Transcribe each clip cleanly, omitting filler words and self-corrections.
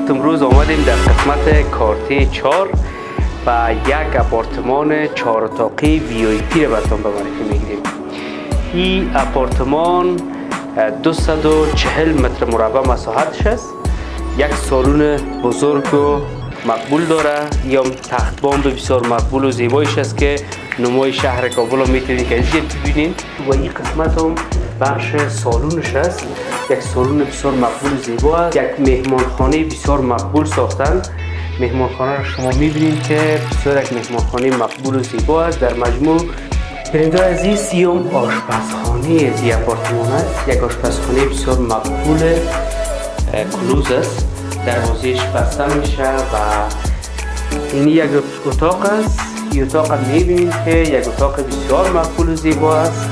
امروز آمدیم در قسمت کارته 4 و یک آپارتمان 4 اتاقی VIP را براتون به معرفی میگیریم. این آپارتمان 240 متر مربع مساحتش است. یک سالن بزرگ و مقبول داره، یا تخت بام بسیار مقبول و زیبایش است که نمای شهر کابل رو میتونید که اینجا ببینید. و این قسمت هم بخش سالونش است. یک سالن بسیار مقبول و زیبا است. یک مهمانخانه بسیار مقبول ساختن. مهمانخانه را شما میبینید که بسیار یک مهمانخانه مقبول و زیبا است. در مجموع پرنده عزیز سیوم آشپزخانه از این آپارتمان است. یک آشپزخانه بسیار مقبول کلوز است. دروازه‌اش بسته میشه و این یک اتاق است. این اتاق میبینید که یک اتاق بسیار مقبول و زیبا است.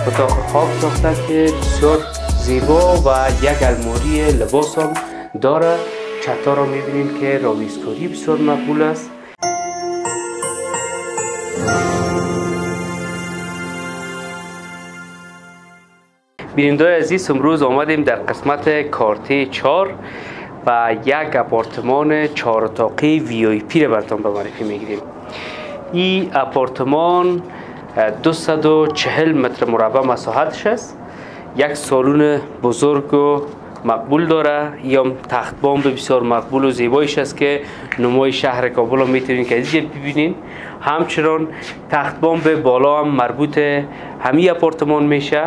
اتاق خواب ساخته که بسیار زیبا و یک الماری لباس هم داره. چتا را میبینید که راویسکاری بسیار مقبول است. بیننده عزیز، امروز آمدیم در قسمت کارته 4 و یک آپارتمان 4 اتاقی VIP را براتون به معرفی میگیریم. این آپارتمان 240 متر مربع مساحتش است. یک سالن بزرگ و مقبول داره، یا تخت بام بسیار مقبول و زیبایش است که نمای شهر کابل رو میتونید که اینجا ببینید. همچنان تخت بام به بالا هم مربوط همین آپارتمان میشه.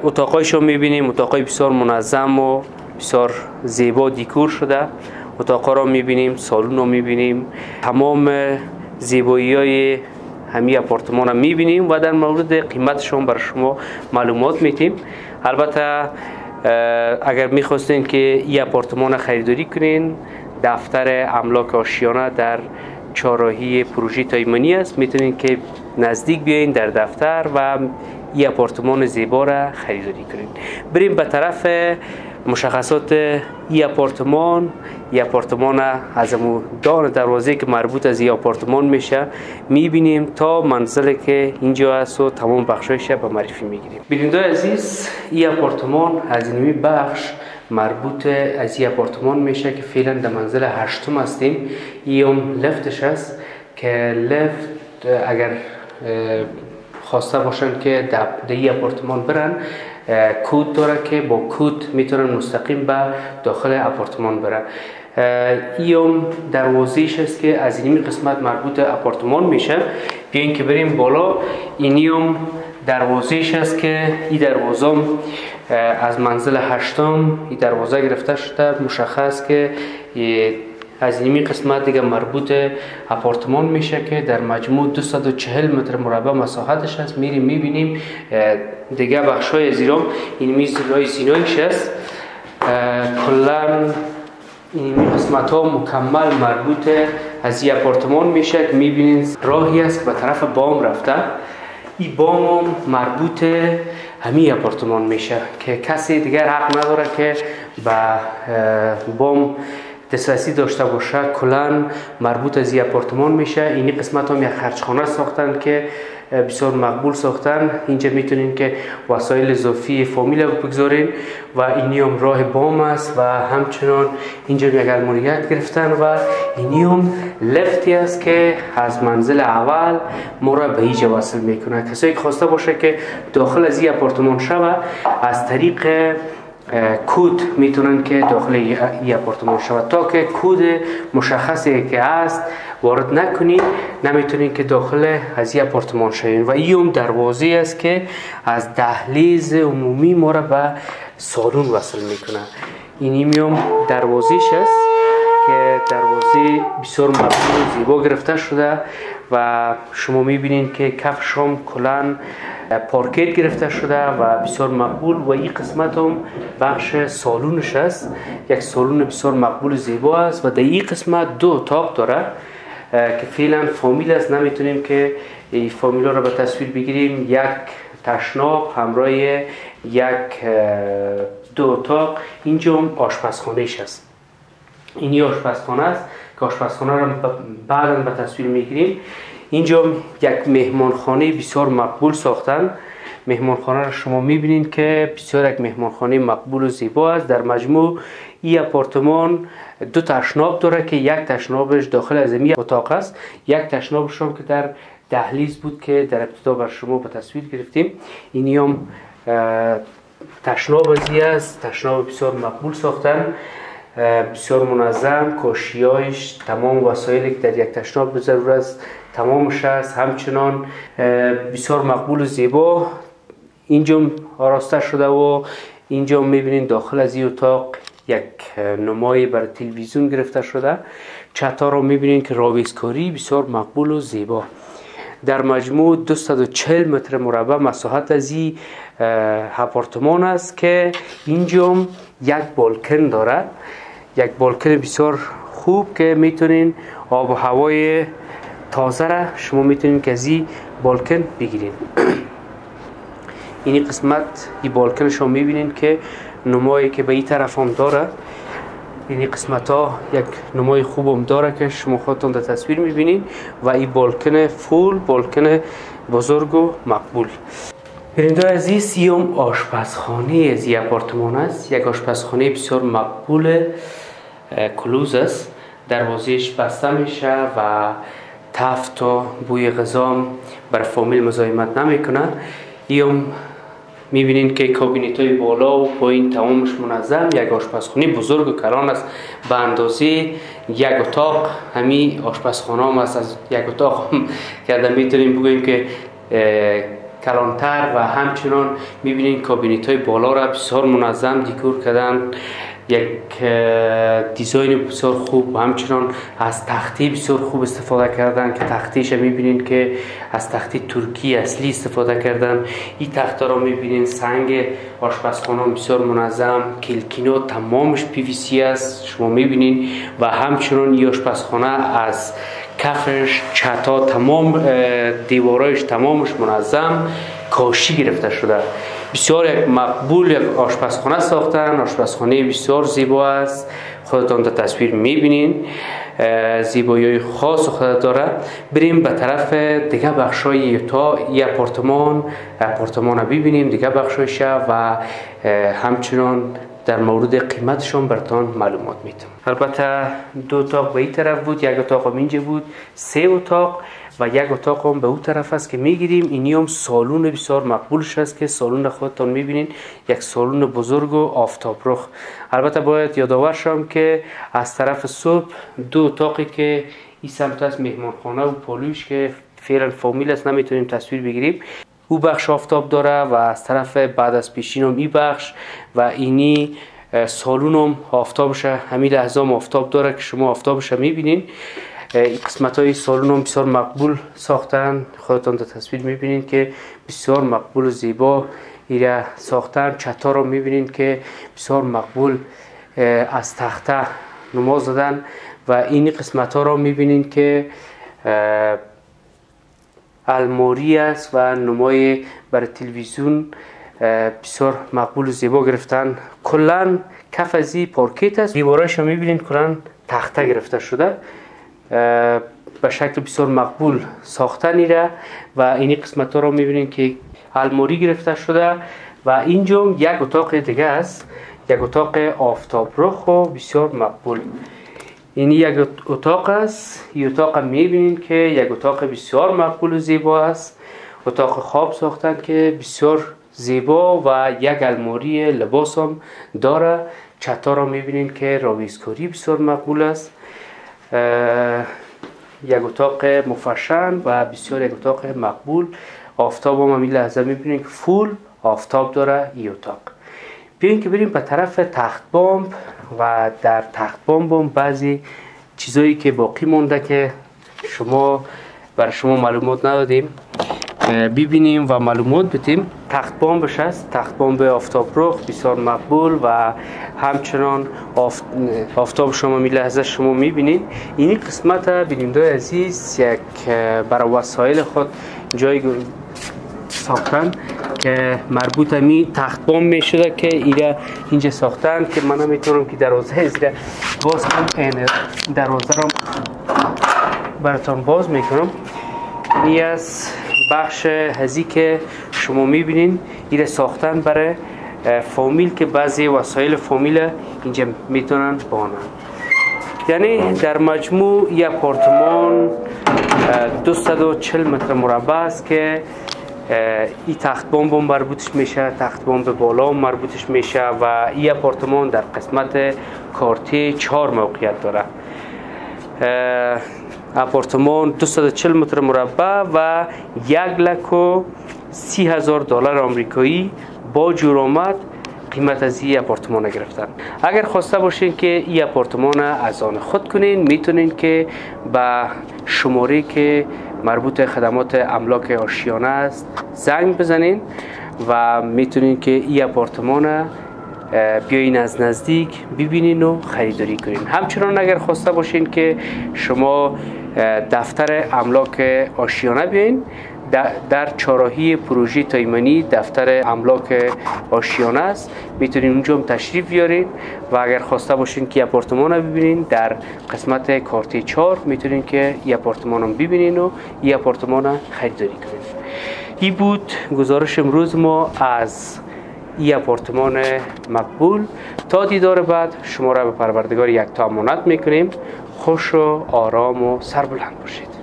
اتاقایش رو میبینیم، اتاقای بسیار منظم و بسیار زیبا دیکور شده. اتاقا رو میبینیم، سالن رو میبینیم، تمام زیبایی های همین آپارتمان رو میبینیم و در مورد قیمتشون برای شما معلومات میتیم. البته اگر میخواستین که این آپارتمان خریداری کنین، دفتر املاک آشیانه در چهارراهی پروژه تایمانی است. میتونین که نزدیک بیاین در دفتر و این آپارتمان زیبا را خریداری کنین. بریم به طرف مشخصات این آپارتمان. این آپارتمان از دان دروازه که مربوط از این آپارتمان میشه میبینیم تا منزلی که اینجا است و تمام بخشایش به معرفی میگیریم. بیننده عزیز، این آپارتمان از این بخش مربوط از این آپارتمان میشه که فعلا در منزل 8م هستیم. این لفتش است که لفت اگر خواسته باشن که در این آپارتمان برن، کود داره که با کود میتونن مستقیم به داخل آپارتمان برن. این دروازه‌اش است که از این قسمت مربوط آپارتمان میشه. بیاین که بریم بالا. اینیم دروازه‌اش است که این دروازه از منزل 8م این دروازه گرفته شده. مشخص که از این قسمت دیگه مربوط آپارتمان میشه که در مجموع 240 متر مربع مساحتش است. میریم میبینیم دیگه بخشای زیرام این میز رای زینایش است. کلا این قسمت ها مکمل مربوط از این آپارتمان میشه که میبینید راهی است که به طرف بام رفته. این بام هم مربوط همین آپارتمان میشه که کسی دیگر حق نداره که به بام دسترسی داشته باشه. کلا مربوط از این آپارتمان میشه. این قسمت هم یک خرجخانه ساختن که بسیار مقبول ساختن. اینجا میتونین که وسایل اضافی فامیل بگذارین و اینی هم راه بام است و همچنان اینجا یک الماریت گرفتن و اینی هم لفتی است که از منزل اول ما را به اینجا وصل میکنه. کسایی که خواسته باشه که داخل از این آپارتمان شوه، از طریق کود میتونن که داخل این آپارتمان شود. تا که کود مشخصی که هست وارد نکنید، نمیتونین که داخل از این آپارتمان شوین. و این دروازه است که از دهلیز عمومی ما را به سالن وصل میکنه. این دروازه‌اش است که دروازه بسیار مقبول و زیبا گرفته شده و شما میبینید که کفش هم کلا پارکت گرفته شده و بسیار مقبول. و این قسمت هم بخش سالونش است. یک سالون بسیار مقبول و زیبا است و در این قسمت 2 اتاق داره که فعلا فامیل است. نمیتونیم که این فامیل را به تصویر بگیریم. یک تشناب همراه یک 2 اتاق. اینجا هم آشپزخانه‌اش است. اینی آشپزخانه است که آشپزخانه را بعدا به تصویر میگیریم. اینجا یک مهمانخانه بسیار مقبول ساختن. مهمانخانه را شما میبینید که بسیار یک مهمانخانه مقبول و زیبا است. در مجموع این آپارتمان دو تشناب داره که یک تشنابش داخل از این اتاق است، یک تشنابش هم که در دهلیز بود که در ابتدا بر شما به تصویر گرفتیم. اینی هم تشناب ازی است، تشناب بسیار مقبول ساختن، بسیار منظم، کاشیایش، تمام وسایلی که در یک تشناب به ضرورت است تمامش است، همچنان بسیار مقبول و زیبا. اینجا آراسته شده و اینجا میبینید داخل از این اتاق یک نمای بر تلویزیون گرفته شده. چتا رو میبینید که راویسکاری بسیار مقبول و زیبا. در مجموع 240 متر مربع مساحت از این آپارتمان است که اینجا یک بالکن داره، یک بالکن بسیار خوب که میتونین آب و هوای تازه را شما میتونین که از این بالکن بگیرین. این قسمت این بالکن شما میبینین که نمایی که به این طرف هم داره. این قسمت ها یک نمای خوب هم داره که شما خودتون در تصویر میبینین و این بالکن فول، بالکن بزرگ و مقبول. بیننده عزیز، این آشپزخانه از این آپارتمان است. یک آشپزخانه بسیار مقبول کلوز است، دروازهش بسته میشه و تفت و بوی غذا بر فامیل مزاحمت نمیکنه. این میبینید که کابینت های بالا و پایین تمامش منظم. یک آشپزخانه بزرگ و کلان است به اندازه یک اتاق. همین آشپزخانه هم است از یک اتاق هم که میتونیم بگوییم که کلانتر و همچنان میبینید کابینت های بالا را بسیار منظم دیکور کردن، یک دیزاین بسیار خوب و همچنان از تختی بسیار خوب استفاده کردن که تختیش میبینید که از تختی ترکی اصلی استفاده کردن. این تخت را میبینید سنگ آشپزخانه بسیار منظم، کلکینو تمامش پی وی سی است شما میبینید و همچنان این آشپزخانه از کفش، چتا، تمام دیوارایش تمامش منظم کاشی گرفته شده. بسیار یک مقبول یک آشپزخانه ساختن. آشپزخانه بسیار زیبا است، خودتان در تصویر میبینین، زیبایی خاص خود داره. بریم به طرف دیگه بخشای تا این آپارتمان ببینیم دیگه بخشایش و همچنان در مورد قیمتشون براتون معلومات میدم. البته دو اتاق به این طرف بود، یک اتاق هم اینجا بود، 3 اتاق و یک اتاق هم به اون طرف است که میگیریم. اینی هم سالون بسیار مقبولش است که سالون خودتان میبینین، یک سالون بزرگ و آفتاب رخ. البته باید یادآور شم که از طرف صبح 2 اتاقی که این سمت است مهمانخانه و پالوش که فعلا فامیل است نمیتونیم تصویر بگیریم، او بخش آفتاب داره و از طرف بعد از پیشین هم این بخش و اینی سالون هم آفتابش همین لحظه هم آفتاب داره که شما آفتابش میبینین. این قسمت های سالون هم بسیار مقبول ساختن، خودتان در تصویر میبینین که بسیار مقبول و زیبا ایره ساختن. چتا رو میبینین که بسیار مقبول از تخته نماز زدن و این قسمت ها رو میبینین که الماری است و نمای برای تلویزیون بسیار مقبول و زیبا گرفتن. کلا کف ازی پارکیت است، دیوارایش رو میبینین کلا تخته گرفته شده به شکل بسیار مقبول ساختن ایره و این قسمت ها رو میبینین که الماری گرفته شده و اینجا یک اتاق دیگه است، یک اتاق آفتاب رخ و بسیار مقبول. این یک اتاق است. این اتاق میبینین که یک اتاق بسیار مقبول و زیبا است، اتاق خواب ساختن که بسیار زیبا و یک الماری لباس هم داره. چتا رو میبینین که راویسکاری بسیار مقبول است. یک اتاق مفشن و بسیار یک اتاق مقبول. آفتاب هم این لحظه میبینین که فول آفتاب داره این اتاق. بیاین که بریم به طرف تخت بامب و در تخت بامب هم بعضی چیزایی که باقی مونده که برای شما معلومات ندادیم ببینیم و معلومات بدیم. تخت بامبش هست، تخت بامب آفتاب رخ بسیار مقبول و همچنان آفتاب شما می لحظه شما میبینید. این قسمت بیننده عزیز یک برای وسایل خود جای ساختن که مربوط می تخت بامب می شده که اینجا ساختن که من نمیتونم که دروازه زیر باز کنم. دروازه رو براتون باز میکنم. این از بخش هزی که شما میبینین این ساختن برای فامیل که بعضی وسایل فامیل اینجا میتونن بانن. یعنی در مجموع یک آپارتمان 240 متر مربع است که این تخت بام مربوطش میشه، تخت بام به بالا مربوطش میشه و این آپارتمان در قسمت کارتی 4 موقعیت داره. آپارتمان 240 متر مربع و 1,30,000 دلار آمریکایی با جرامت قیمت از این آپارتمان گرفتن. اگر خواسته باشین که این آپارتمان از آن خود کنین، میتونین که به شماره که مربوط خدمات املاک آشیانه است زنگ بزنین و میتونین که این آپارتمان بیاین از نزدیک ببینین و خریداری کنین. همچنان اگر خواسته باشین که شما دفتر املاک آشیانه بیاین، در چهارراهی پروژه تایمانی دفتر املاک آشیانه است، میتونین اونجا هم تشریف بیارین و اگر خواسته باشین که آپارتمان رو ببینین در قسمت کارتی 4 میتونین که این آپارتمان رو ببینین و این آپارتمان رو خریداری کنین. این بود گزارش امروز ما از این آپارتمان مقبول. تا دیدار بعد شما را به پروردگار یکتا امانت میکنیم. خوش و آرام و سربلند باشید.